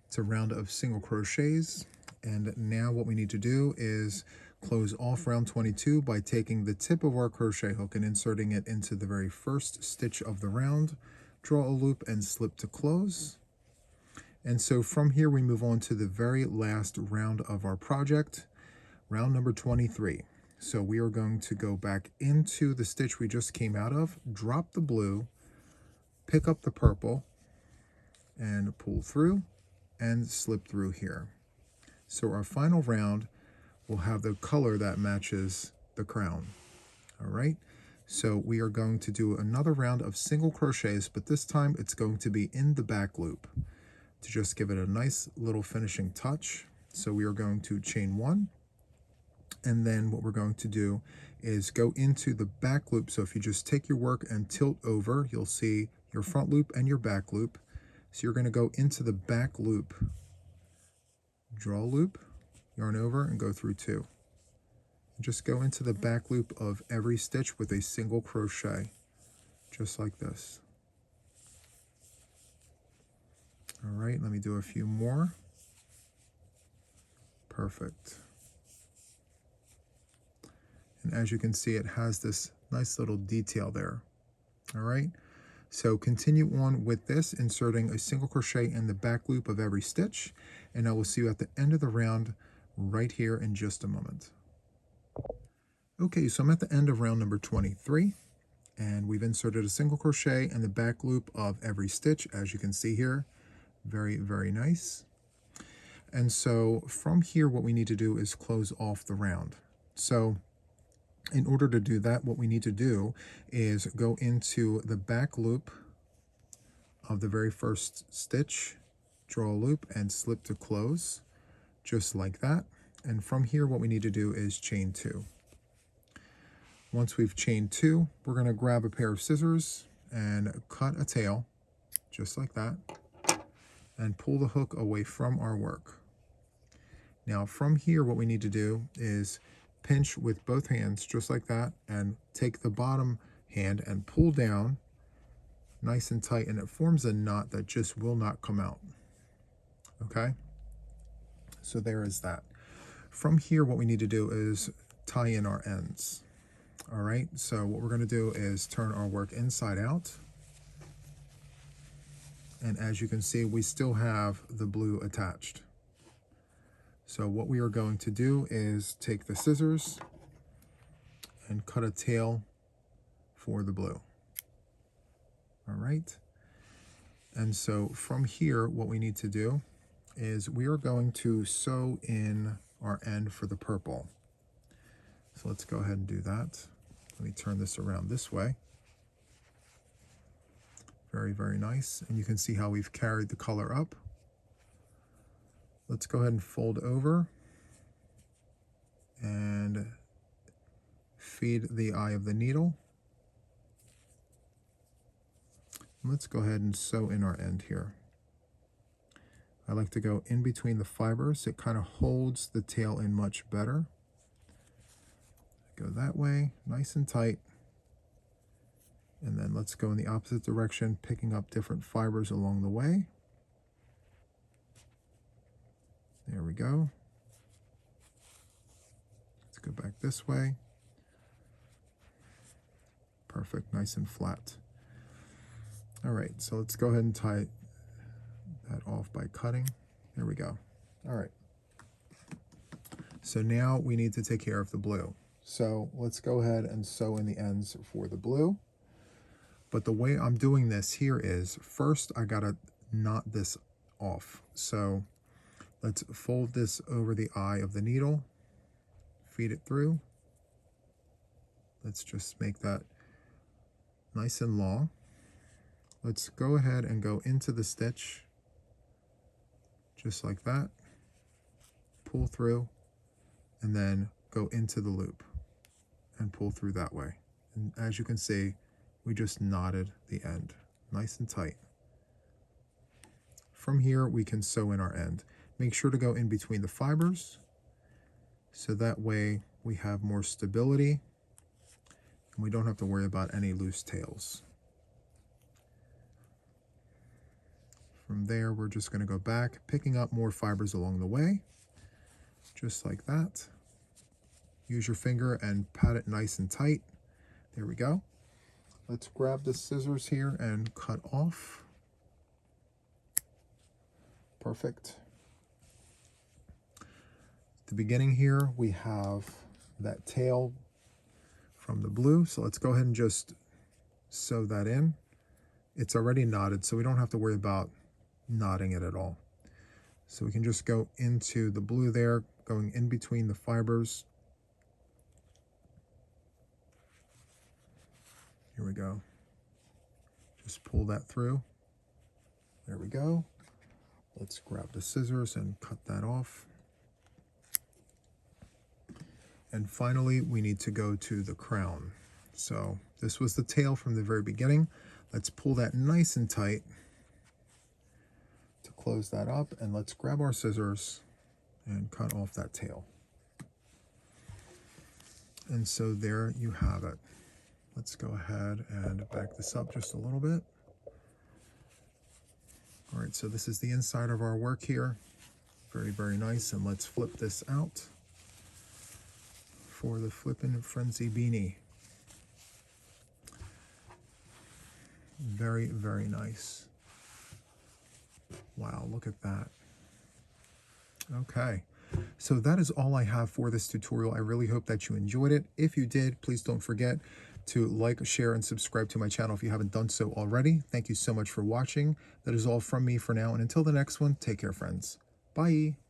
It's a round of single crochets, and now what we need to do is close off round 22 by taking the tip of our crochet hook and inserting it into the very first stitch of the round, draw a loop, and slip to close. And so from here we move on to the very last round of our project, round number 23. So we are going to go back into the stitch we just came out of, drop the blue, pick up the purple, and pull through and slip through here. So our final round will have the color that matches the crown. All right, so we are going to do another round of single crochets, but this time it's going to be in the back loop to just give it a nice little finishing touch. So we are going to chain 1, and then what we're going to do is go into the back loop. So if you just take your work and tilt over, you'll see your front loop and your back loop. So you're going to go into the back loop, draw a loop, yarn over, and go through 2. Just go into the back loop of every stitch with a single crochet, just like this. All right, let me do a few more. Perfect. And as you can see, it has this nice little detail there. All right, so continue on with this, inserting a single crochet in the back loop of every stitch, and I will see you at the end of the round right here in just a moment. Okay, so I'm at the end of round number 23, and we've inserted a single crochet in the back loop of every stitch, as you can see here. Very, very nice. And so from here, what we need to do is close off the round. So in order to do that, what we need to do is go into the back loop of the very first stitch, draw a loop and slip to close, just like that. And from here, what we need to do is chain 2. Once we've chained 2, we're going to grab a pair of scissors and cut a tail, just like that, and pull the hook away from our work. Now from here, what we need to do is pinch with both hands, just like that, and take the bottom hand and pull down nice and tight, and it forms a knot that just will not come out. Okay? So there is that. From here, what we need to do is tie in our ends. All right, so what we're going to do is turn our work inside out. And as you can see, we still have the blue attached. So what we are going to do is take the scissors and cut a tail for the blue. All right. And so from here, what we need to do is we are going to sew in our end for the purple. So let's go ahead and do that. Let me turn this around this way. Very, very nice. And you can see how we've carried the color up. Let's go ahead and fold over and feed the eye of the needle. Let's go ahead and sew in our end here. I like to go in between the fibers. It kind of holds the tail in much better. Go that way, nice and tight. And then let's go in the opposite direction, picking up different fibers along the way. There we go. Let's go back this way. Perfect, nice and flat. All right, so let's go ahead and tie that off by cutting. There we go. All right. So now we need to take care of the blue. So let's go ahead and sew in the ends for the blue. But the way I'm doing this here is, first I gotta knot this off. So let's fold this over the eye of the needle, feed it through. Let's just make that nice and long. Let's go ahead and go into the stitch, just like that. Pull through, and then go into the loop and pull through that way. And as you can see, we just knotted the end nice and tight. From here, we can sew in our end. Make sure to go in between the fibers, so that way we have more stability and we don't have to worry about any loose tails. From there, we're just going to go back, picking up more fibers along the way, just like that. Use your finger and pat it nice and tight. There we go. Let's grab the scissors here and cut off. Perfect. At the beginning here, we have that tail from the blue. So let's go ahead and just sew that in. It's already knotted, so we don't have to worry about knotting it at all. So we can just go into the blue there, going in between the fibers. Here we go. Just pull that through. There we go. Let's grab the scissors and cut that off. And finally, we need to go to the crown. So this was the tail from the very beginning. Let's pull that nice and tight to close that up, and let's grab our scissors and cut off that tail. And so there you have it. Let's go ahead and back this up just a little bit. All right, so this is the inside of our work here. Very, very nice. And let's flip this out for the Flippin' Frenzy Beanie. Very, very nice. Wow, look at that. Okay, so that is all I have for this tutorial. I really hope that you enjoyed it. If you did, please don't forget to like, share, and subscribe to my channel if you haven't done so already. Thank you so much for watching. That is all from me for now, and until the next one, take care, friends. Bye.